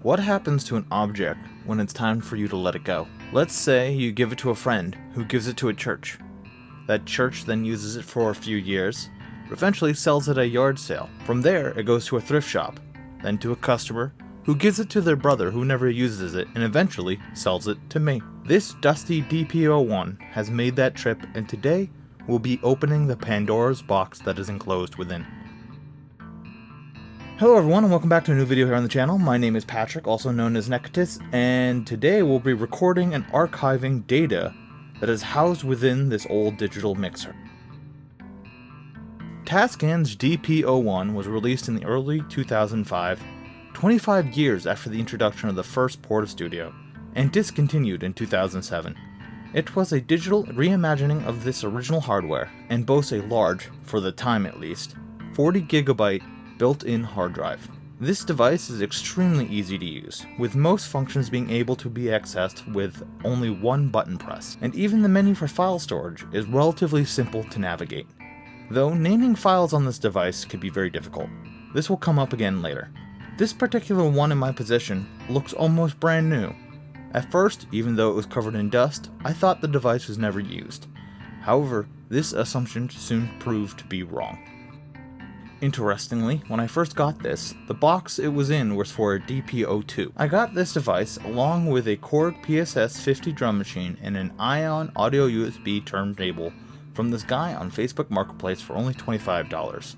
What happens to an object when it's time for you to let it go? Let's say you give it to a friend who gives it to a church. That church then uses it for a few years, but eventually sells it at a yard sale. From there, it goes to a thrift shop, then to a customer who gives it to their brother who never uses it and eventually sells it to me. This dusty DP-01 has made that trip, and today we'll be opening the Pandora's box that is enclosed within. Hello everyone and welcome back to a new video here on the channel. My name is Patrick, also known as Netrunner, and today we'll be recording and archiving data that is housed within this old digital mixer. Tascam's DP-01 was released in the early 2005, 25 years after the introduction of the first Portastudio, and discontinued in 2007. It was a digital reimagining of this original hardware, and boasts a large, for the time at least, 40GB built-in hard drive. This device is extremely easy to use, with most functions being able to be accessed with only one button press, and even the menu for file storage is relatively simple to navigate. Though naming files on this device could be very difficult. This will come up again later. This particular one in my possession looks almost brand new. At first, even though it was covered in dust, I thought the device was never used. However, this assumption soon proved to be wrong. Interestingly, when I first got this, the box it was in was for a DP-02. I got this device along with a Korg PSS-50 drum machine and an Ion audio USB turntable from this guy on Facebook Marketplace for only $25.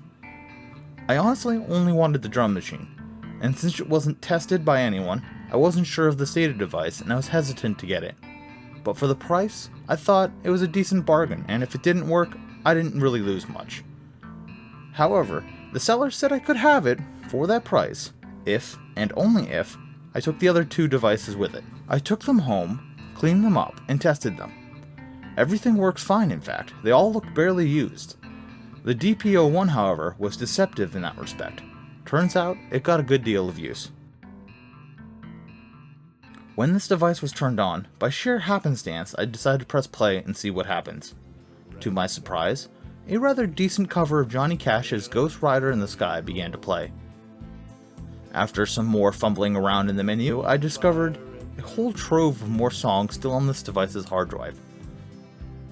I honestly only wanted the drum machine, and since it wasn't tested by anyone, I wasn't sure of the state of the device and I was hesitant to get it. But for the price, I thought it was a decent bargain, and if it didn't work, I didn't really lose much. However, the seller said I could have it for that price if, and only if, I took the other two devices with it. I took them home, cleaned them up, and tested them. Everything works fine, in fact. They all look barely used. The DP-01, however, was deceptive in that respect. Turns out, it got a good deal of use. When this device was turned on, by sheer happenstance, I decided to press play and see what happens. To my surprise, a rather decent cover of Johnny Cash's Ghost Rider in the Sky began to play. After some more fumbling around in the menu, I discovered a whole trove of more songs still on this device's hard drive.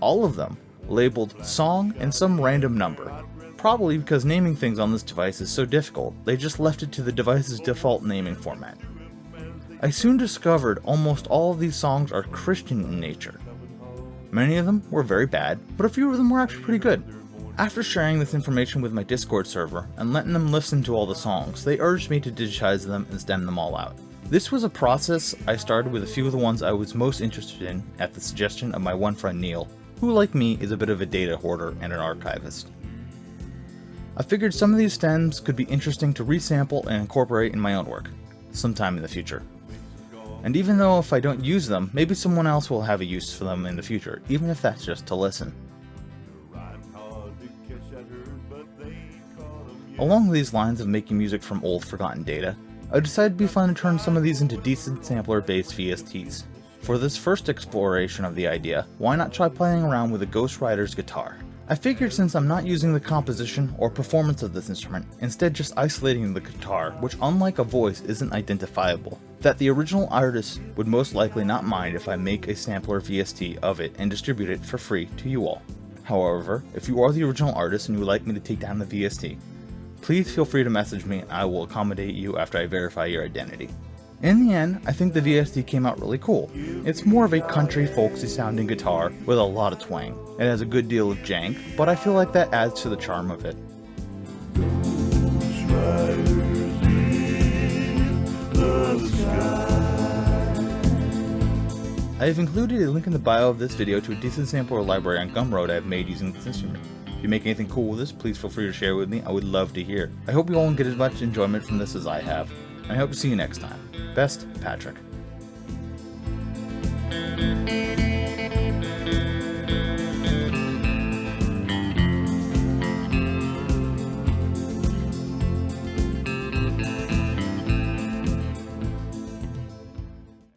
All of them labeled song and some random number. Probably because naming things on this device is so difficult, they just left it to the device's default naming format. I soon discovered almost all of these songs are Christian in nature. Many of them were very bad, but a few of them were actually pretty good. After sharing this information with my Discord server and letting them listen to all the songs, they urged me to digitize them and stem them all out. This was a process I started with a few of the ones I was most interested in at the suggestion of my one friend Neil, who like me is a bit of a data hoarder and an archivist. I figured some of these stems could be interesting to resample and incorporate in my own work, sometime in the future. And even though if I don't use them, maybe someone else will have a use for them in the future, even if that's just to listen. Along these lines of making music from old forgotten data, I decided it'd be fun to turn some of these into decent sampler-based VSTs. For this first exploration of the idea, why not try playing around with a Ghost Rider's guitar? I figured since I'm not using the composition or performance of this instrument, instead just isolating the guitar, which unlike a voice isn't identifiable, that the original artist would most likely not mind if I make a sampler VST of it and distribute it for free to you all. However, if you are the original artist and you would like me to take down the VST, please feel free to message me and I will accommodate you after I verify your identity. In the end, I think the VST came out really cool. It's more of a country folksy sounding guitar with a lot of twang. It has a good deal of jank, but I feel like that adds to the charm of it. I have included a link in the bio of this video to a decent sampler library on Gumroad I have made using this instrument. If you make anything cool with this, please feel free to share with me. I would love to hear. I hope you all get as much enjoyment from this as I have. And I hope to see you next time. Best, Patrick.